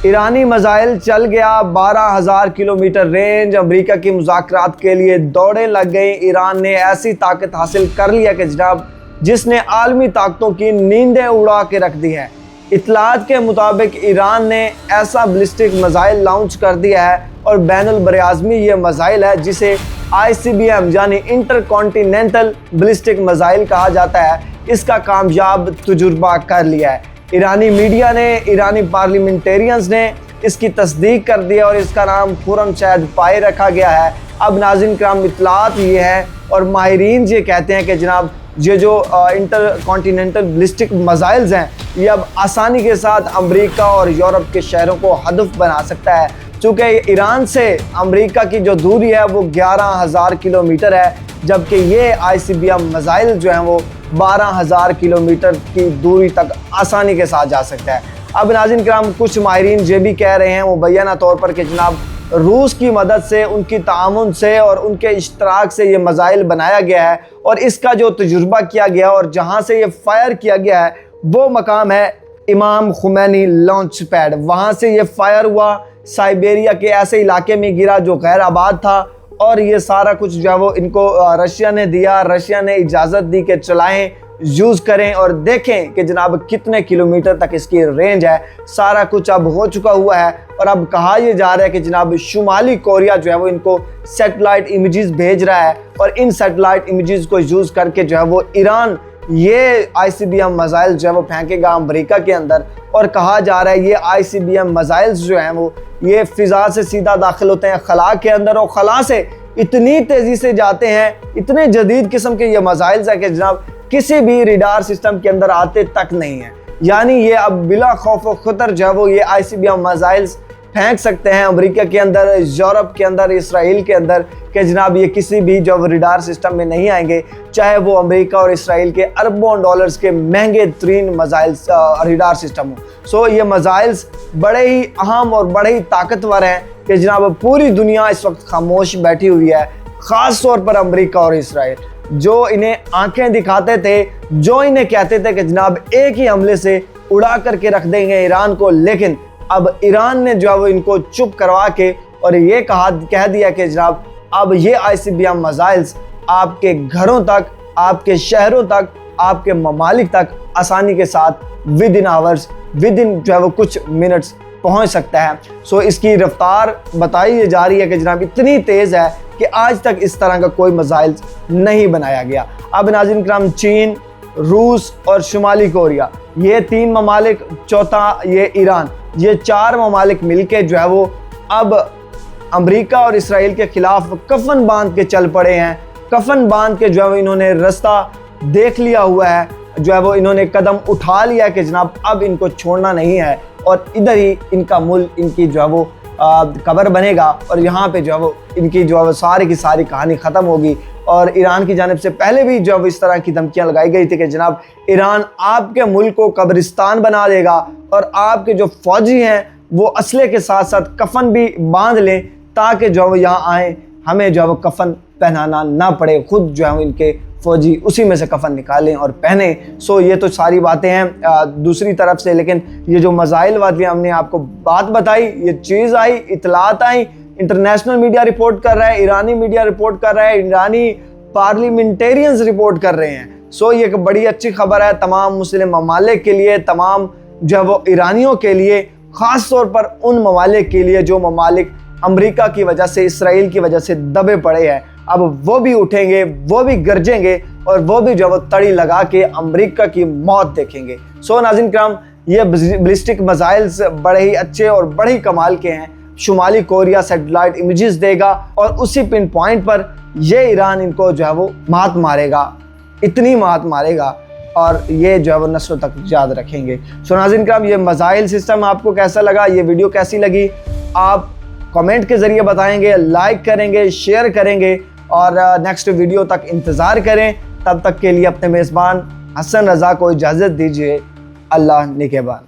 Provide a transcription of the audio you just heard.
ईरानी missile चल गया 12,000 kilometre range. America की मुज़ाकरात के लिए दौड़ें लग गई। ईरान ने ऐसी ताकत हासिल कर लिया कि जनाब जिसने आलमी ताकतों की नींदें उड़ा के रख दी है। इत्तलात के मुताबिक ईरान ने ऐसा बैलिस्टिक मिसाइल लॉन्च कर दिया है और बैनुल बरआज़मी ये मिसाइल है जिसे ICBM यानी इंटरकॉन्टिनेंटल बैलिस्टिक मिसाइल कहा जाता है। इसका कामयाब तजुर्बा कर लिया है। ईरानी मीडिया ने, ईरानी पार्लियामेंटेरियंस ने इसकी तस्दीक कर दी है और इसका नाम खुर्रमशहद पाए रखा गया है। अब नाज़रीन किराम इत्तलात ये है और माहिरीन ये कहते हैं कि जनाब ये जो इंटरकॉन्टिनेंटल बैलिस्टिक मिसाइल्स हैं ये अब आसानी के साथ अमेरिका और यूरोप के शहरों को हदफ बना सकता है। चूँकि ईरान से अमेरिका की जो दूरी है वो 11,000 किलोमीटर है, जबकि ये ICBM मिसाइल जो हैं वो 12,000 किलोमीटर की दूरी तक आसानी के साथ जा सकता है। अब नाज़रीन किराम कुछ माहिरीन ये भी कह रहे हैं मुबैना तौर पर कि जनाब रूस की मदद से, उनकी ताउन से और उनके इश्तराक से ये मिसाइल बनाया गया है और इसका जो तजुर्बा किया गया और जहाँ से ये फायर किया गया है वो मकाम है इमाम खुमैनी लॉन्च पैड। वहाँ से ये फायर हुआ, साइबेरिया के ऐसे इलाके में गिरा जो गैर आबाद था और ये सारा कुछ जो है वो इनको रशिया ने दिया। रशिया ने इजाज़त दी कि चलाएं, यूज़ करें और देखें कि जनाब कितने किलोमीटर तक इसकी रेंज है। सारा कुछ अब हो चुका हुआ है और अब कहा यह जा रहा है कि जनाब शुमाली कोरिया जो है वो इनको सैटेलाइट इमेजेस भेज रहा है और इन सैटेलाइट इमेजेस को यूज़ करके जो है वो ईरान ये ICBM मिसाइल जो है वो फेंकेगा अमेरिका के अंदर। और कहा जा रहा है ये ICBM मिसाइल्स जो हैं वो ये फ़िज़ा से सीधा दाखिल होते हैं खला के अंदर और खला से इतनी तेज़ी से जाते हैं, इतने जदीद किस्म के ये मिसाइल्स हैं कि जनाब किसी भी रडार सिस्टम के अंदर आते तक नहीं है। यानी ये अब बिला खौफ व खतर जो है वो ये ICBM मिसाइल्स फेंक सकते हैं अमेरिका के अंदर, यूरोप के अंदर, इसराइल के अंदर कि जनाब ये किसी भी जो रडार सिस्टम में नहीं आएंगे, चाहे वो अमेरिका और इसराइल के अरबों डॉलर्स के महंगे तरीन मिसाइल्स रडार सिस्टम हो। सो ये मिसाइल्स बड़े ही अहम और बड़े ही ताकतवर हैं कि जनाब पूरी दुनिया इस वक्त खामोश बैठी हुई है, ख़ास तौर पर अमेरिका और इसराइल जो इन्हें आंखें दिखाते थे, जो इन्हें कहते थे कि जनाब एक ही हमले से उड़ा करके रख देंगे ईरान को, लेकिन अब ईरान ने जो है वो इनको चुप करवा के और ये कह दिया कि जनाब अब ये ICBM मिसाइल्स आपके घरों तक, आपके शहरों तक, आपके ममालिक तक आसानी के साथ with in hours, with in जो है वो कुछ मिनट्स पहुंच सकता है। सो इसकी रफ्तार बताई जा रही है कि जनाब इतनी तेज़ है कि आज तक इस तरह का कोई मिसाइल नहीं बनाया गया। अब नाज़रीन किराम चीन, रूस और शुमाली कोरिया ये 3 ममालिक, चौथा ये ईरान, ये 4 ममालिक मिलके जो है वो अब अमेरिका और इसराइल के खिलाफ कफन बांध के चल पड़े हैं। कफन बांध के जो है वो इन्होंने रास्ता देख लिया हुआ है, जो है वो इन्होंने कदम उठा लिया है कि जनाब अब इनको छोड़ना नहीं है और इधर ही इनका मुल्क, इनकी जो है वो कब्र बनेगा और यहाँ पे जो है वो इनकी जो है वो सारी की सारी कहानी ख़त्म होगी। और ईरान की जानिब से पहले भी जो इस तरह की धमकियाँ लगाई गई थी कि जनाब ईरान आपके मुल्क को कब्रिस्तान बना देगा और आपके जो फौजी हैं वो असले के साथ साथ कफन भी बांध लें ताकि जो है वो यहाँ आएँ, हमें जो है वो कफन पहनाना ना पड़े, खुद जो है वो इनके फ़ौजी उसी में से कफन निकालें और पहने। सो ये तो सारी बातें हैं दूसरी तरफ से, लेकिन ये जो मिसाइल वाली हमने आपको बात बताई, ये चीज़ आई, इतलात आई, इंटरनेशनल मीडिया रिपोर्ट कर रहा है, ईरानी मीडिया रिपोर्ट कर रहा है, ईरानी पार्लियामेंटेरियंस रिपोर्ट कर रहे हैं। सो ये एक बड़ी अच्छी खबर है तमाम मुस्लिम ममालिक के लिए, तमाम जो है वो ईरानियों के लिए, ख़ास तौर पर उन ममालिक के लिए जो ममालिक अमेरिका की वजह से, इसराइल की वजह से दबे पड़े हैं। अब वो भी उठेंगे, वो भी गरजेंगे और वो भी जो वो तड़ी लगा के अमेरिका की मौत देखेंगे। सो नाज़रीन किराम ये बैलिस्टिक मिसाइल्स बड़े ही अच्छे और बड़े ही कमाल के हैं। शुमाली कोरिया सैटेलाइट इमेजेस देगा और उसी पिन पॉइंट पर ये ईरान इनको जो है वो मात मारेगा, इतनी मात मारेगा और ये जो है वो नस्लों तक याद रखेंगे। सो नाज़रीन किराम ये मिसाइल सिस्टम आपको कैसा लगा, ये वीडियो कैसी लगी, आप कमेंट के ज़रिए बताएंगे, लाइक करेंगे, शेयर करेंगे और नेक्स्ट वीडियो तक इंतज़ार करें। तब तक के लिए अपने मेज़बान हसन रज़ा को इजाज़त दीजिए। अल्लाह निगहबान।